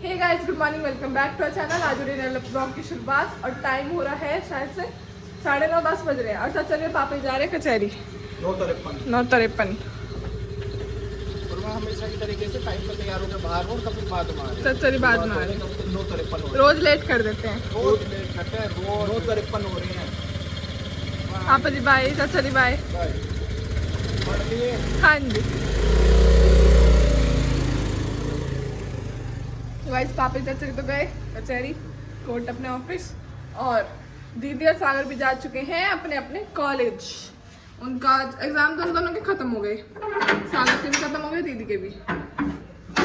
Hey guys, good morning, welcome back to our channel. आज हो रही है ब्लॉग की शुरुआत और टाइम हो रहा है शायद से 9:30-10 बज रहे हैं और सच चलिए पापा जा रहे हैं कचहरी 9:53। और मैं हमेशा की तरीके से टाइम पर तैयार होकर बाहर हूँ, कभी बाद में आ रहे हैं। सच चलिए बाद में आ रहे हैं, 9:53 रोज लेट कर देते हैं। रोज लेट करते हैं, रोज 9:53 हो रही है। पापा जी बाय, सच चलिए बाय। पढ़ लिए? हाँ जी गाइस, पापा जी चली तो गए कचहरी कोर्ट अपने ऑफिस और दीदी और सागर भी जा चुके हैं अपने अपने कॉलेज। उनका एग्जाम तो उन दोनों के खत्म हो गए, सागर के भी खत्म हो गए, दीदी के भी।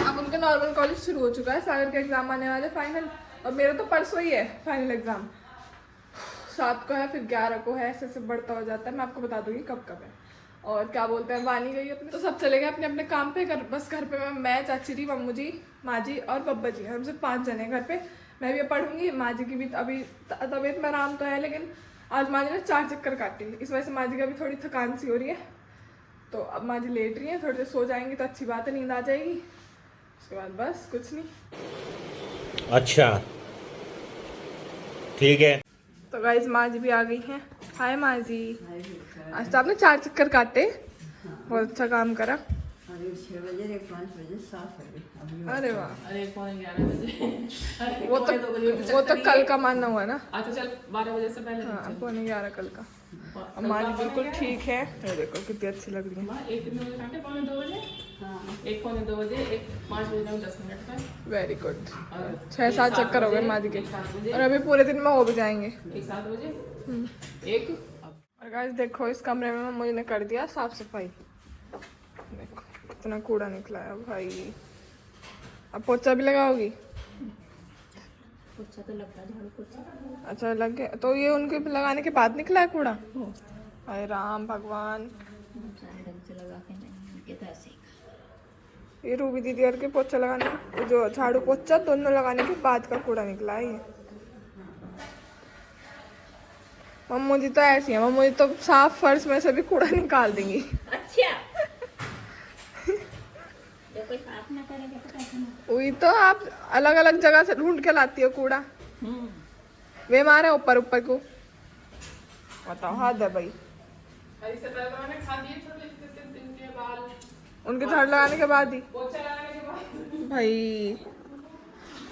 अब उनका नॉर्मल कॉलेज शुरू हो चुका है। सागर के एग्जाम आने वाले फाइनल और मेरा तो परसों ही है फाइनल एग्जाम। 7 को है, फिर 11 को है, ऐसे ऐसे बढ़ता हो जाता है। मैं आपको बता दूंगी कब कब है। और क्या बोलते हैं, वानी गई अपने, तो सब चले गए अपने अपने काम पे। बस घर पे मैं चाची जी, मम्मू जी, माँ जी और बब्बा जी, हम सिर्फ 5 जने घर पे। मैं भी पढ़ूंगी, माँ जी की भी अभी तबीयत में आराम तो है, लेकिन आज माँ जी ने 4 चक्कर काटे, इस वजह से माँ जी की अभी थोड़ी थकान सी हो रही है। तो अब माँ जी लेट रही है, थोड़ी देर सो जाएंगी तो अच्छी बात है, नींद आ जाएगी। उसके बाद बस कुछ नहीं। अच्छा ठीक है। तो गाइस माँ जी भी आ गई हैं। हाय माँ जी, आज तो आपने 4 चक्कर काटे, बहुत अच्छा काम करा। 6 बजे, 5 बजे, 7 बजे। अरे वाह, अरे 11:15 बजे। वो तो कल का मानना हुआ ना। अच्छा चल 12 बजे से पहले हाँ 11:15 कल का। अब माँ जी बिल्कुल ठीक है, ये देखो कितनी अच्छी लग रही है। एक 3 बजे काटे, 2 बजे, एक 2 बजे, एक 5 बजे 10 मिनट का। Very good. 6-7 चक्कर हो गए माँ जी के, और अभी पूरे दिन में हो भी जाएंगे। एक 7 बजे एक। और गाइस देखो, इस कमरे में मम्मी ने कर दिया साफ सफाई। देखो कितना कूड़ा निकला है भाई। अब पोछा भी लगाओगी? पोछा तो लगता है, झाड़ू पोछा। अच्छा लग गया, तो ये उनके लगाने के बाद निकला है कूड़ा? हाय राम भगवान, सारे ढंग से लगा के नहीं, ये तो ऐसे ही। ये रूबी दीदी और के पोछा लगाने, जो झाड़ू पोछा दोनों लगाने के बाद का कूड़ा निकला है ये। मम्मू जी तो ऐसी है, मम्मू जी तो साफ फर्श में से भी कूड़ा निकाल देंगी। अच्छा जब कोई साफ ना करेगा तो कैसे ना। वही तो, आप अलग अलग जगह से ढूंढ के लाती हो कूड़ा। वे मारे ऊपर ऊपर को, बताओ हद है भाई। इससे पहले तो मैंने खा दिए छोटे दिन के बाल, उनके झाड़ू लगाने के बाद ही पोछा लगाने के बाद। भाई,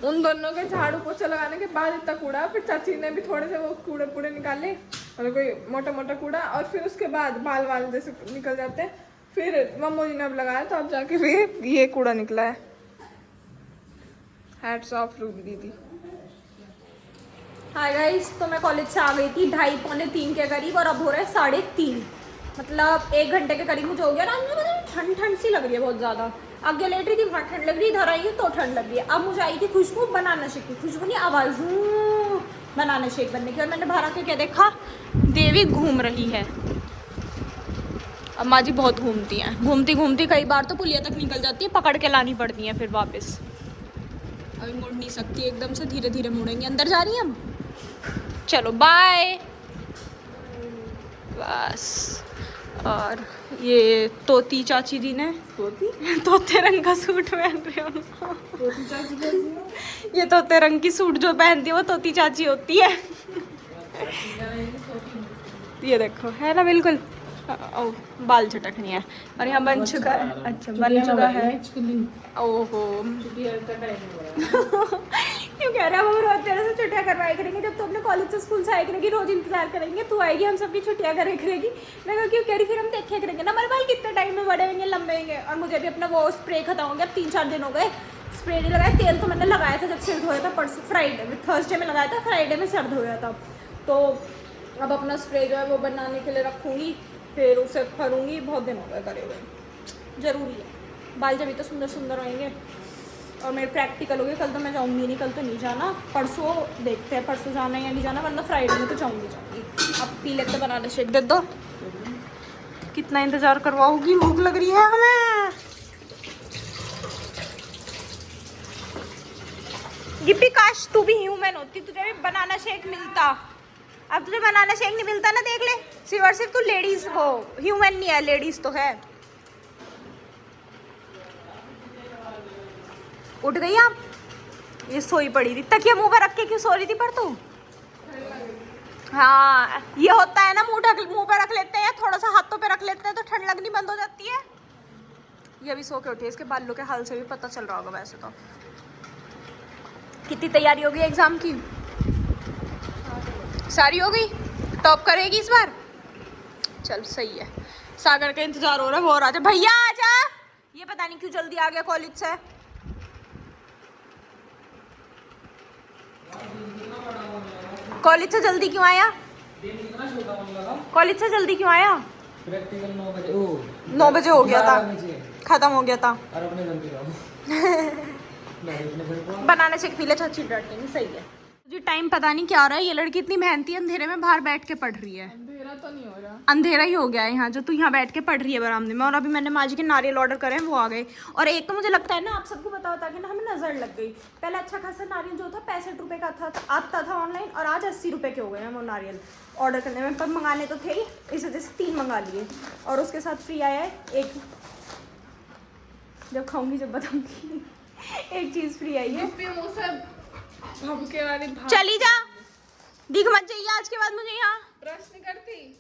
उन दोनों के झाड़ू पोछा लगाने के बाद इतना कूड़ा। फिर चाची ने भी थोड़े से वो कूड़े पूड़े निकाले, मतलब कोई मोटा मोटा कूड़ा, और फिर उसके बाद बाल वाल जैसे निकल जाते हैं। फिर मम्मू जी ने अब लगाया, तो अब जाके भी ये कूड़ा निकला है। हैट्स ऑफ रूबी दीदी। हाय गाइस, तो मैं कॉलेज से आ गई थी 2:30-3 के करीब, और अब हो रहा है 3:30, मतलब 1 घंटे के करीब मुझे हो गया। रात में मतलब ठंड ठंड सी लग रही है बहुत ज़्यादा। आगे लेट रही थी, वहाँ ठंड लग रही है, इधर आई हूँ तो ठंड लग रही है। अब मुझे आई थी खुशबू बनाना शेक की, खुशबू नहीं आवाज़, बनाना शेक बनने की। और मैंने बाहर आके क्या देखा, देवी घूम रही है। अब माँ जी बहुत घूमती हैं, घूमती घूमती कई बार तो पुलिया तक निकल जाती है, पकड़ के लानी पड़ती है फिर वापस। अभी मुड़ नहीं सकती एकदम से, धीरे धीरे मुड़ेंगे। अंदर जा रही हैं अब, चलो बाय। बस। और ये तोती चाची जी ने तोते रंग का सूट पहन रहे हो। तोती चाची कैसी है? ये तोते रंग की सूट जो पहनती है वो तोती चाची होती है। ये देखो, है ना बिल्कुल। ओ, बाल झटकनी है। और यहाँ बन चुका है, अच्छा बन चुका है। ओहो क्यों कह रहा है वो, रोज तेरे से छुट्टियां करवाई करेंगे जब तू अपने कॉलेज से स्कूल से आया करेगी, रोज इंतजार करेंगे तू आएगी, हम सबकी छुट्टियां करे करेगी। मैं कहा क्यों कह रही, फिर हम देखे करेंगे ना हमारे बाल कितने टाइम में बड़े होंगे, लंबे होंगे। और मुझे भी अपना वो स्प्रे खत्म हो गया, 3-4 दिन हो गए स्प्रे नहीं लगाया। तेल तो मैंने लगाया था जब सिर धोया था, परसों फ्राइडे थर्सडे में लगाया था, फ्राइडे में सर धोया था। तो अब अपना स्प्रे जो है वो बनाने के लिए रखूँगी, फिर उसे करूँगी। बहुत दिन हो गए करे हुए, ज़रूरी है, बाल जब तो सुंदर सुंदर होंगे। और मेरे प्रैक्टिकल हो गए, कल तो मैं जाऊँगी नहीं, कल तो नहीं जाना, परसों देखते हैं परसों जाना है या नहीं जाना, वरना फ्राइडे में तो जाऊँगी। अब पी लेते बनाना शेक, दे दो। कितना इंतज़ार करवाओगी, भूख लग रही है हमें। गिप्पी काश तू भी ह्यूमन होती, तुझे भी बनाना शेक मिलता। अब तुझे बनाना शेक नहीं मिलता ना, देख ले, सिर्फ और सिर्फ तू लेडीज हो, ह्यूमन नहीं है, लेडीज तो है। उठ गई आप? ये सोई पड़ी थी, तकिया मुंह पे रख के क्यों सो रही थी पर तू? हाँ ये होता है ना, मुंह पे रख लेते हैं, थोड़ा सा हाथों पे रख लेते हैं तो ठंड लगनी बंद हो जाती है। ये अभी सो के उठी है, इसके बालों के हाल से भी पता चल रहा होगा वैसे तो। कितनी तैयारी होगी एग्जाम की? सारी हो गई? टॉप करेगी इस बार? चल सही है। सागर का इंतजार हो रहा है, वो और आजा। भैया आजा। ये पता नहीं क्यों जल्दी आ गया कॉलेज से। कॉलेज से जल्दी क्यों आया? कॉलेज से जल्दी क्यों आया? प्रैक्टिकल 9 बजे 9 बजे हो गया था, खत्म हो गया था। और अपने घर पे बनाने से पीले चाची डांटेंगे। सही है जी। टाइम पता नहीं क्या हो रहा है, ये लड़की इतनी मेहनती अंधेरे में बाहर बैठ के पढ़ रही है। अंधेरा तो नहीं हो रहा, अंधेरा ही हो गया है यहाँ, जो तू यहाँ बैठ के पढ़ रही है बरामदे में। और अभी मैंने माँ जी के नारियल ऑर्डर करे हैं, वो आ गए। और एक तो मुझे लगता है ना, आप सबको बता कि ना हमें नजर लग गई। पहले अच्छा खासा नारियल जो था 65 रुपये का था, आता था ऑनलाइन, और आज 80 रुपये के हो गए हैं वो नारियल ऑर्डर करने में। पर मंगाने तो थे ही, इस वजह से 3 मंगा लिए। और उसके साथ फ्री आया है एक, जब खाऊंगी जब बताऊंगी। एक चीज़ फ्री आई है। मुँह से भभके वाली चली जा, दिख मत जाइए आज के बाद मुझे यहाँ। प्रश्न करती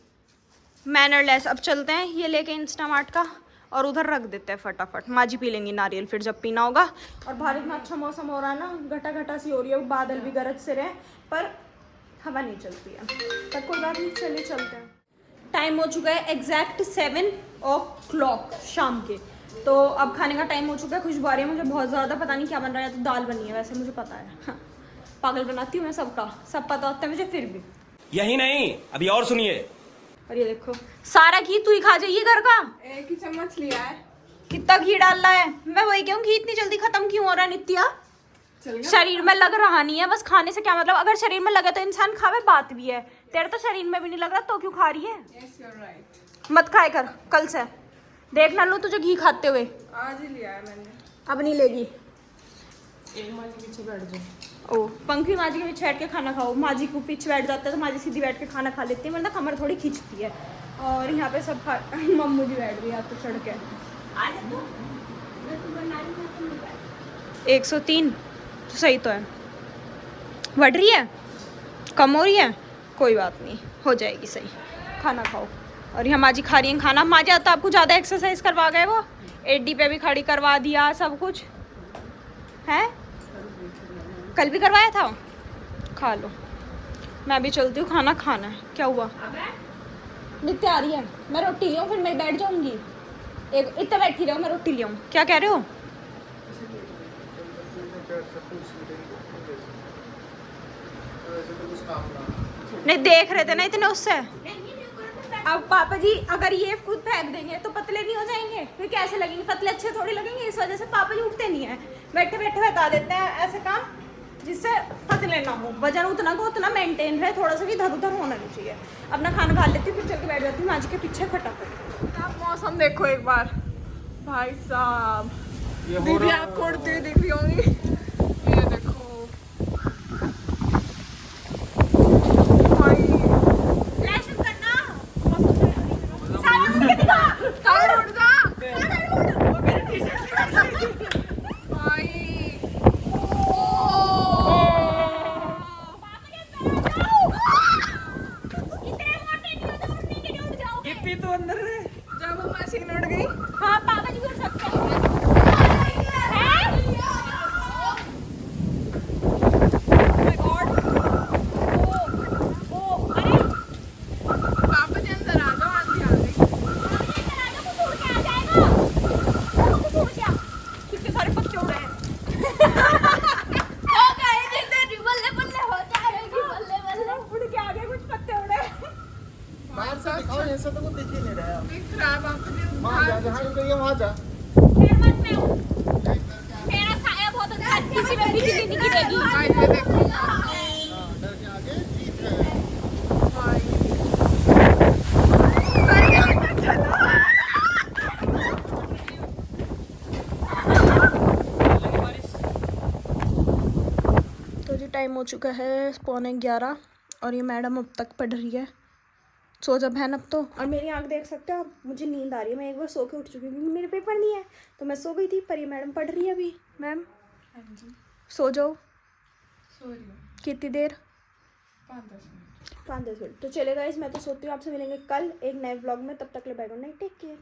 मैनरलेस। अब चलते हैं ये लेके इंस्टामार्ट का, और उधर रख देते हैं फटाफट। माँ जी पी लेंगी नारियल फिर जब पीना होगा। और बाहर इतना अच्छा मौसम हो रहा है ना, घटा घटा सी हो रही है, बादल भी गरज से रहे, पर हवा नहीं चलती है। तब कोई बात नहीं, चलिए चलते हैं। टाइम हो चुका है एग्जैक्ट 7 o'clock शाम के। तो अब खाने का टाइम हो चुका है। खुशबू आ रही है मुझे बहुत ज़्यादा, पता नहीं क्या बन रहा है। तो दाल बनी है वैसे, मुझे पता है। हाँ। पागल बनाती हूँ मैं सबका, सब पता होता है मुझे फिर भी। यही नहीं, अभी और सुनिए। और ये देखो, सारा घी तू ही खा जाइए घर का। एक ही चम्मच लिया है। कितना घी डाल रहा है? मैं वही कहूँ, घी इतनी जल्दी खत्म क्यों हो रहा है नित्या? शरीर में लग रहा नहीं है, बस खाने से क्या मतलब? अगर शरीर में लगे तो इंसान खावे, बात भी है। तेरे तो शरीर में भी नहीं लग रहा, तो क्यों खा रही है? Yes, you're right. मत खाए कर कल से, देख ना लो तुझे घी खाते हुए। आज ही लिया है मैंने। अब नहीं लेगी। एक माँ के पीछे बैठ जाओ। ओ पंखी माँ जी के पीछे बैठ के खाना खाओ। माँ जी को पीछे बैठ जाता है तो माँ जी सीधी बैठ के खाना खा लेती है, मतलब कमर थोड़ी खींचती है। और यहाँ पे सब खा मम्मू जी बैठ गई आप तो चढ़ के। 103 तो सही तो है। बढ़ रही है, कम हो रही है, कोई बात नहीं, हो जाएगी सही। खाना खाओ। और यहाँ माँ जी खा रही हैं खाना। माँ जी तो आपको ज़्यादा एक्सरसाइज करवा गए, वो 80 पे भी खड़ी करवा दिया, सब कुछ है। कल भी करवाया था। खा लो, मैं भी चलती हूँ, खाना खाना है। क्या हुआ? नित्य आ रही है, मैं रोटी लियाऊँ फिर मैं बैठ जाऊँगी। एक इतना बैठी रहो, मैं रोटी लियाऊँ। क्या कह रहे हो? नहीं देख रहे थे ना इतने उससे। अब पापा जी अगर ये खुद फेंक देंगे तो पतले नहीं हो जाएंगे, फिर कैसे लगेंगे? पतले अच्छे थोड़ी लगेंगे। इस वजह से पापा जी उठते नहीं है, बैठे बैठे बता देते हैं ऐसे काम जिससे पतले ना हो। वजन उतना को उतना मेंटेन रहे, थोड़ा सा भी इधर उधर होना नहीं चाहिए। अपना खाना खा लेती हूँ, फिर चल के बैठ जाती हूँ माँ जी के पीछे फटाफट। आप मौसम देखो एक बार, भाई साहब। दीदी आपको उड़ती हुई दिख रही होंगी, ये देखो भाई। सागर उड़ जा भाई। कितनी तो अंदर है। जब वो मशीन उड़ गई। हाँ पापा जी उड़ सकते हैं। पापा जी अंदर आ जाओ, आंधी आ गई। कितने सारे पत्ते उड़ रहे हैं। उड़ के आ गए, कुछ पत्ते उड़े। बाहर से दिखाओ, ऐसा तो कुछ दिख ही नहीं रहा है। दिख रहा है पापा जी। वहाँ जा, जहाँ रुक गई है वहाँ जा। मेरा साया बहुत अच्छा है, किसी में भी नहीं गिरेगी। भाई ये देखो डर के आगे जीत रहे हैं। भाई। तो जी टाइम हो चुका है 11:15 और ये मैडम अब तक पढ़ रही है। सो जा बहन अब तो। और मेरी आंख देख सकते हो आप, मुझे नींद आ रही है। मैं एक बार सो के उठ चुकी हूँ क्योंकि मेरे पेपर नहीं है, तो मैं सो गई थी। पर ये मैडम पढ़ रही है अभी। मैम सो जाओ, सो रही हूँ कितनी देर? 5-10 मिनट। 5-10 मिनट। तो चलेगा इस, मैं तो सोती हूँ आपसे मिलेंगे कल एक नए व्लॉग में, तब तक ले bye good night, take care.